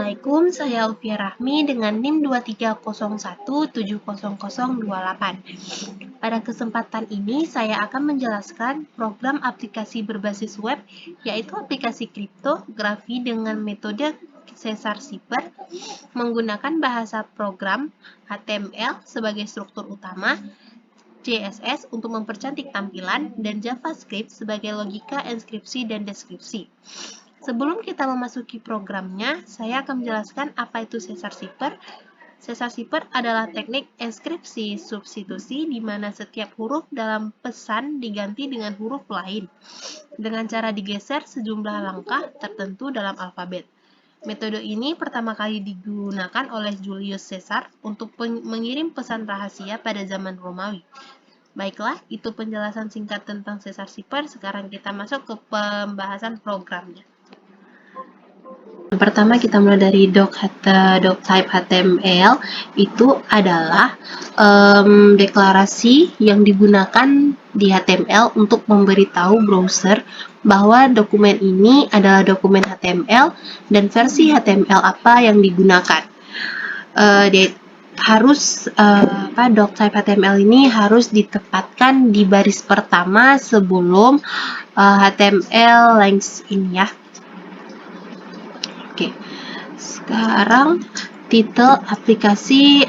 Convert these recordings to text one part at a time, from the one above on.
Assalamualaikum, saya Ufia Rahmi dengan NIM 2301700028. Pada kesempatan ini, saya akan menjelaskan program aplikasi berbasis web, yaitu aplikasi kriptografi dengan metode Caesar-Cipher, menggunakan bahasa program HTML sebagai struktur utama, CSS untuk mempercantik tampilan, dan JavaScript sebagai logika enskripsi dan deskripsi. Sebelum kita memasuki programnya, saya akan menjelaskan apa itu Caesar-Cipher. Caesar-Cipher adalah teknik enskripsi substitusi di mana setiap huruf dalam pesan diganti dengan huruf lain dengan cara digeser sejumlah langkah tertentu dalam alfabet. Metode ini pertama kali digunakan oleh Julius Caesar untuk mengirim pesan rahasia pada zaman Romawi. Baiklah, itu penjelasan singkat tentang Caesar-Cipher. Sekarang kita masuk ke pembahasan programnya. Pertama kita mulai dari doctype HTML. Itu adalah deklarasi yang digunakan di HTML untuk memberitahu browser bahwa dokumen ini adalah dokumen HTML dan versi HTML apa yang digunakan. Doctype HTML ini harus ditempatkan di baris pertama sebelum HTML length ini ya. Oke, sekarang titel aplikasi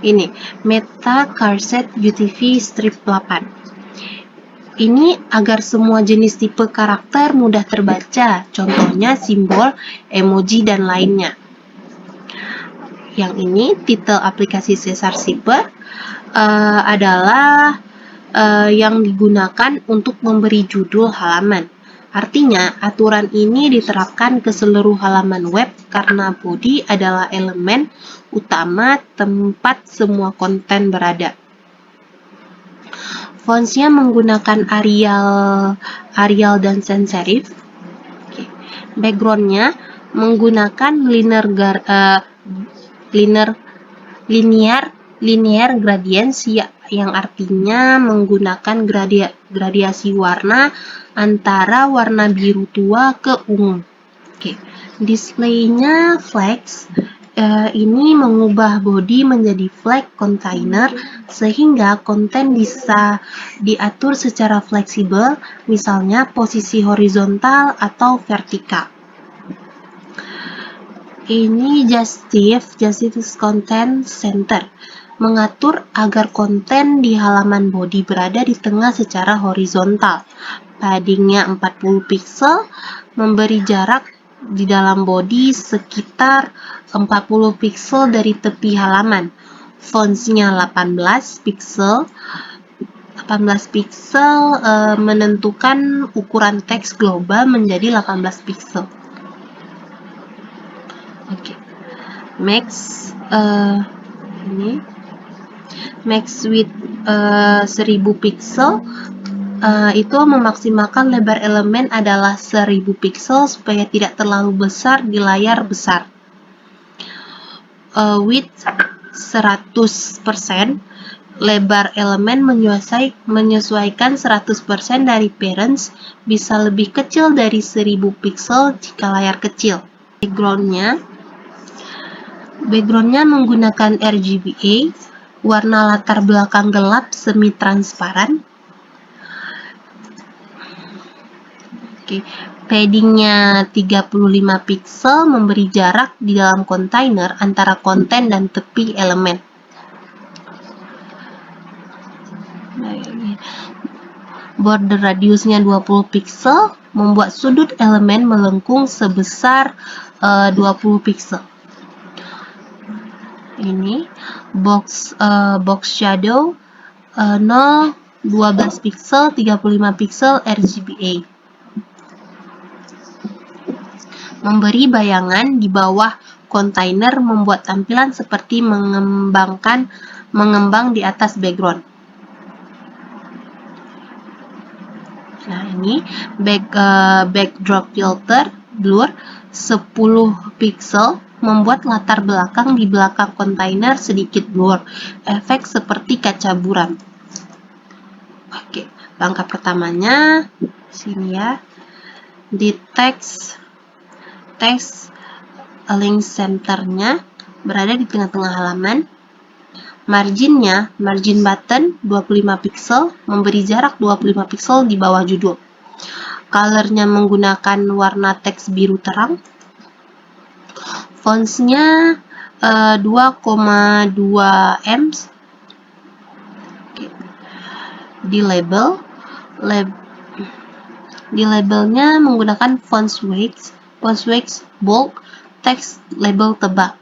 ini Meta Charset UTF strip 8. Ini agar semua jenis tipe karakter mudah terbaca, contohnya simbol, emoji, dan lainnya. Yang ini titel aplikasi Caesar-Cipher adalah yang digunakan untuk memberi judul halaman. Artinya, aturan ini diterapkan ke seluruh halaman web karena body adalah elemen utama tempat semua konten berada. Fontsnya menggunakan Arial dan sans serif. Backgroundnya menggunakan linear gradients yang artinya menggunakan gradiasi warna antara warna biru tua ke ungu. Displaynya flags. Ini mengubah body menjadi flag container sehingga konten bisa diatur secara fleksibel, misalnya posisi horizontal atau vertikal. Ini Justice Content Center mengatur agar konten di halaman body berada di tengah secara horizontal. Paddingnya 40 pixel, memberi jarak di dalam body sekitar 40 pixel dari tepi halaman. Fontsnya 18 pixel. Menentukan ukuran teks global menjadi 18 pixel. Max width 1000 pixel. Itu memaksimalkan lebar elemen adalah 1000 pixel supaya tidak terlalu besar di layar besar. Width 100%, lebar elemen menyesuaikan 100% dari parents, bisa lebih kecil dari 1000 pixel jika layar kecil. Backgroundnya menggunakan RGBA, warna latar belakang gelap semi transparan. Paddingnya 35 pixel, memberi jarak di dalam kontainer antara konten dan tepi elemen. Border radiusnya 20 pixel, membuat sudut elemen melengkung sebesar 20 pixel. Ini box shadow 12 pixel, 35 pixel RGBA. Memberi bayangan di bawah kontainer, membuat tampilan seperti mengembang di atas background. Nah, ini backdrop filter blur 10 pixel, membuat latar belakang di belakang kontainer sedikit blur, efek seperti kaca buram. Langkah pertamanya sini ya, di teks link centernya berada di tengah-tengah halaman. Margin button 25 pixel, memberi jarak 25 pixel di bawah judul. Colornya menggunakan warna teks biru terang. Fontsnya 2,2 ems. Di labelnya menggunakan Fontsworks bold, teks label tebal.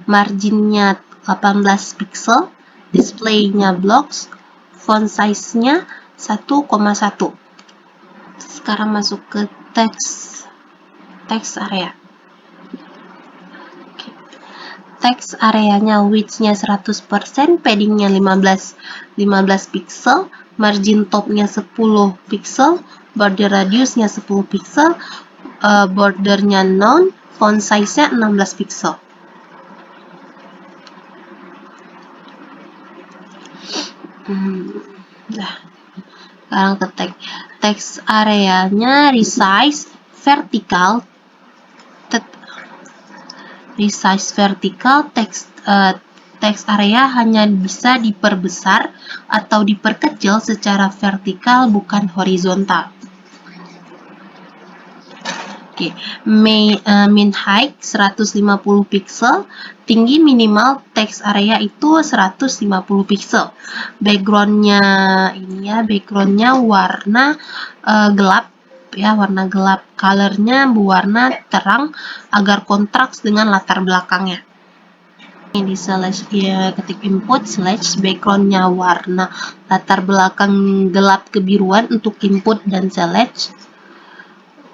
Marginnya 18 pixel, displaynya blocks, font size-nya 1,1. Sekarang masuk ke teks area. Teks areanya width-nya 100%, padding-nya 15 pixel, margin top-nya 10 pixel, border radius-nya 10 pixel, border-nya none, font size-nya 16 pixel. Sekarang ke teks areanya resize vertical, teks area hanya bisa diperbesar atau diperkecil secara vertikal, bukan horizontal. Min height 150 pixel, tinggi minimal teks area itu 150 pixel. Backgroundnya warna gelap ya, warna gelap. Colornya berwarna terang agar kontras dengan latar belakangnya. Ini di ketik input / backgroundnya warna latar belakang gelap kebiruan untuk input dan select.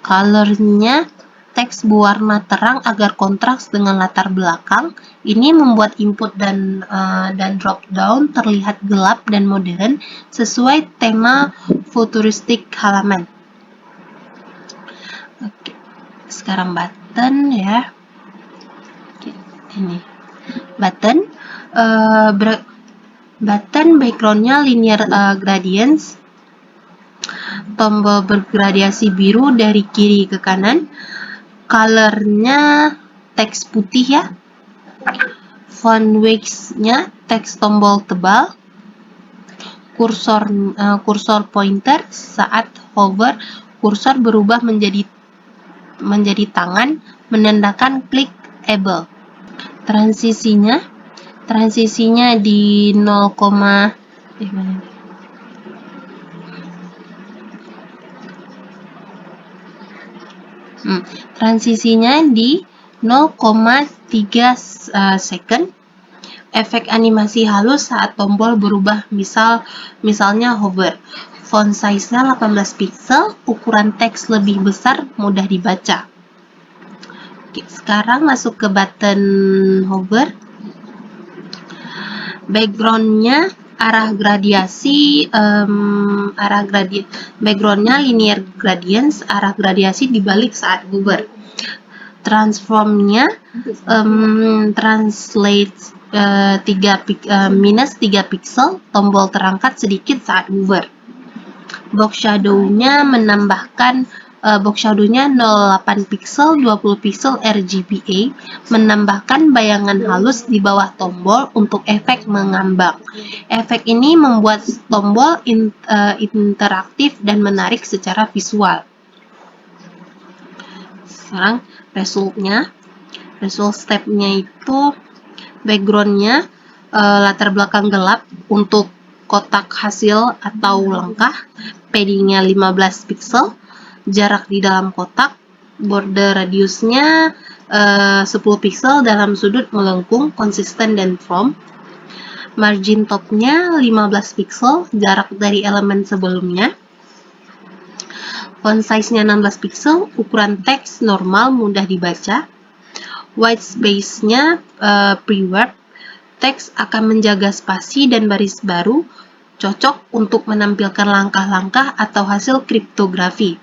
Colornya teks berwarna terang agar kontras dengan latar belakang. Ini membuat input dan drop down terlihat gelap dan modern sesuai tema futuristik halaman. Oke, sekarang button ya. Oke, ini button. Button backgroundnya linear gradients. Tombol bergradiasi biru dari kiri ke kanan. Colornya teks putih ya. Fontsworks-nya teks tombol tebal. Kursor pointer, saat hover kursor berubah menjadi tangan menandakan clickable. Transisinya di 0, transisinya di 0,3 second. Efek animasi halus saat tombol berubah, misalnya hover. Font size-nya 18 pixel, ukuran teks lebih besar, mudah dibaca. Oke, sekarang masuk ke button hover. Background-nya background-nya linear gradients, arah gradiasi dibalik saat hover. Transform-nya translate minus 3 pixel, tombol terangkat sedikit saat hover. Box shadow-nya box shadow-nya 08 pixel, 20 pixel RGBA, menambahkan bayangan halus di bawah tombol untuk efek mengambang. Efek ini membuat tombol interaktif dan menarik secara visual. Sekarang result step-nya itu background-nya latar belakang gelap untuk kotak hasil atau langkah, padding-nya 15 pixel, jarak di dalam kotak, border radiusnya 10 pixel dalam sudut melengkung, konsisten dan firm. Margin top-nya 15 pixel, jarak dari elemen sebelumnya. Font size-nya 16 pixel, ukuran teks normal, mudah dibaca. White space-nya pre-word, teks akan menjaga spasi dan baris baru, cocok untuk menampilkan langkah-langkah atau hasil kriptografi.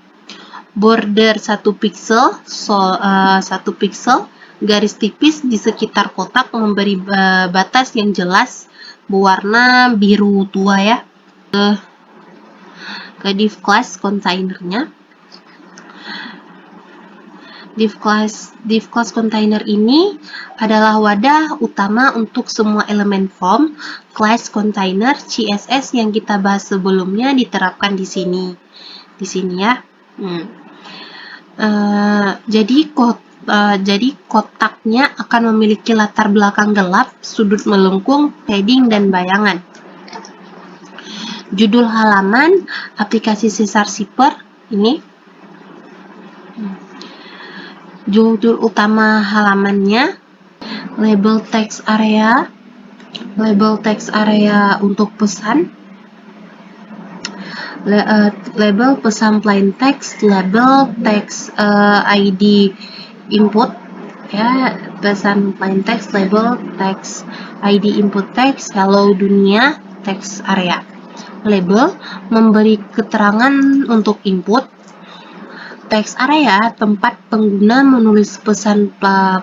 Border 1 pixel, garis tipis di sekitar kotak memberi batas yang jelas, berwarna biru tua ya. Ke div class containernya. Div class container ini adalah wadah utama untuk semua elemen form class container CSS yang kita bahas sebelumnya diterapkan di sini. Di sini ya. Jadi kotaknya akan memiliki latar belakang gelap, sudut melengkung, padding, dan bayangan. Judul halaman aplikasi Caesar Zipper ini. Judul utama halamannya, label text area untuk pesan, label pesan plain text, label text ID input ya, pesan plain text, label text ID input text, hello dunia text area. Label memberi keterangan untuk input. Text area tempat pengguna menulis pesan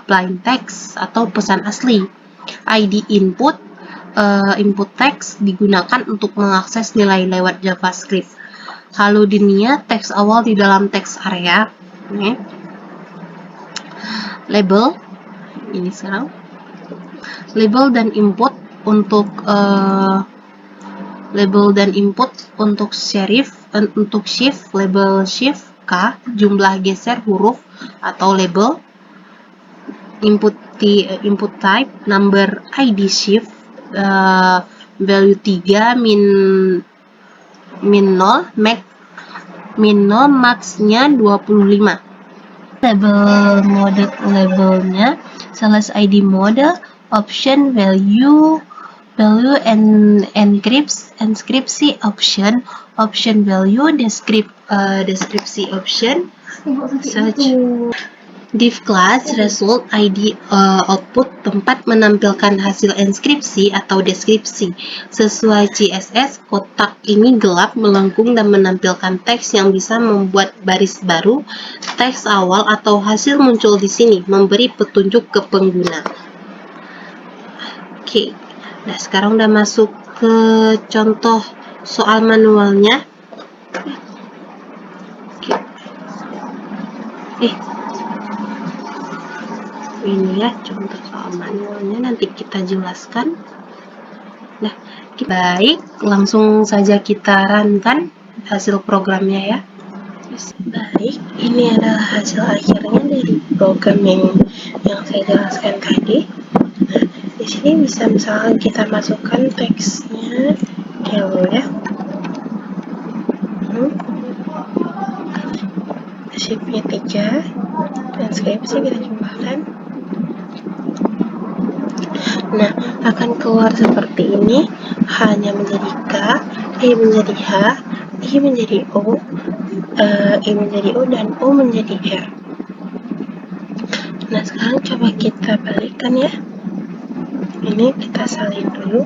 plain text atau pesan asli. ID input input text digunakan untuk mengakses nilai lewat JavaScript. Halo dunia teks awal di dalam teks area. Label ini sekarang. Label dan input untuk shift, label shift K, jumlah geser huruf atau label. Input type, number ID shift, value 3, min 0, max-nya 25. Label mode labelnya, select ID mode, option value and inskripsi option value, deskripsi option, search. Div class result ID output tempat menampilkan hasil inskripsi atau deskripsi. Sesuai CSS, kotak ini gelap, melengkung, dan menampilkan teks yang bisa membuat baris baru. Teks awal atau hasil muncul di sini, memberi petunjuk ke pengguna. Oke. Nah, sekarang udah masuk ke contoh soal manualnya. Ini ya contoh soal manualnya, nanti kita jelaskan. Nah, baik, langsung saja kita runkan hasil programnya ya. Baik, ini adalah hasil akhirnya dari program yang saya jelaskan tadi. Nah, di sini bisa misalnya kita masukkan teksnya hello ya. Shift-nya 3, transkripsi kita jumlahkan. Nah, akan keluar seperti ini. H-nya menjadi K, E menjadi H, I menjadi O, I menjadi O, dan O menjadi R. Nah, sekarang coba kita balikkan ya. Ini kita salin dulu.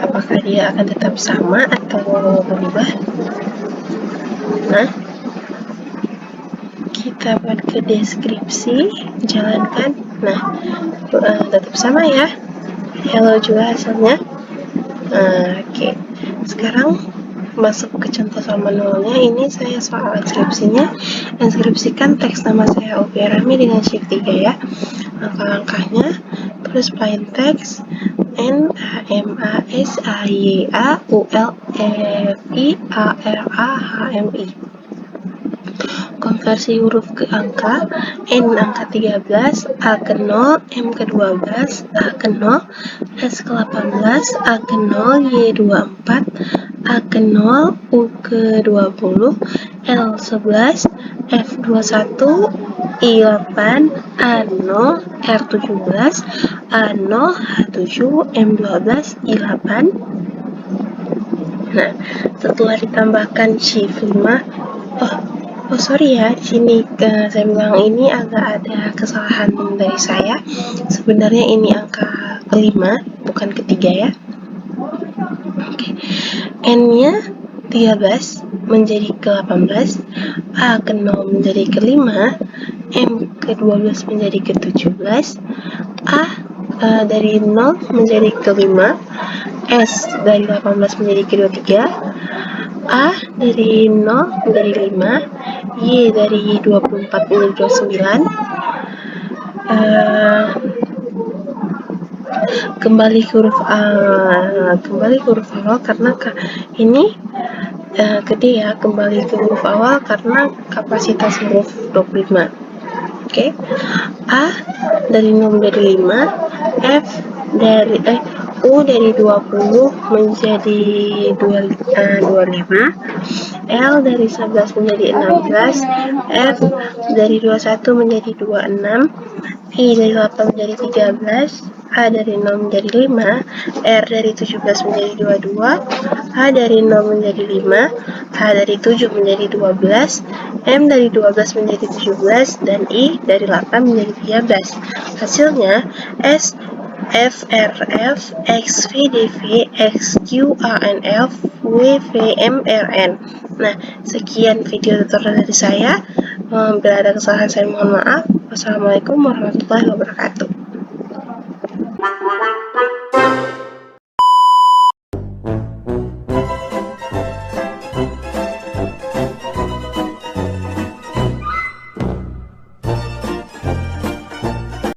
Apakah dia akan tetap sama atau berubah? Nah, kita buat ke deskripsi, jalankan. Nah, tetap sama ya. Hello juga hasilnya. Oke. Sekarang masuk ke contoh soal manualnya. Ini saya soal inskripsinya. Inskripsikan teks nama saya Opi Rami dengan shift 3 ya. Langkah-langkahnya, tulis plain text NAMASAYAULFIARAHMI. Konversi huruf ke angka, N angka 13, A ke 0, M ke 12, A ke 0, S ke 18, A ke 0, Y 24, A ke 0, U ke 20, L 11, F 21, I 8, A 0, R 17, A 0, H 7, M 12, I 8. Nah, setelah ditambahkan shift 5, Oh sorry ya, di sini saya bilang ini agak ada kesalahan dari saya. Sebenarnya ini angka kelima, bukan ketiga ya. Oke. N-nya 13 menjadi ke 18, A ke 0 menjadi ke 5, M ke 12 menjadi ke 17, A dari 0 menjadi ke 5, S dari 18 menjadi ke 23, A dari 0 menjadi 5, Y dari 24 menjadi 29. Kembali ke huruf awal karena ini gede ya. Kembali ke huruf awal karena kapasitas huruf 25. Oke. A dari 0 menjadi 5, U dari 20 menjadi 25, L dari 11 menjadi 16, F dari 21 menjadi 26, I dari 8 menjadi 13, A dari 0 menjadi 5, R dari 17 menjadi 22, H dari 0 menjadi 5, H dari 7 menjadi 12, M dari 12 menjadi 17, dan I dari 8 menjadi 13. Hasilnya S F R F X V D V X Q A N F W V M R N. Nah, sekian video tutorial dari saya. Bila ada kesalahan saya mohon maaf. Wassalamualaikum warahmatullahi wabarakatuh.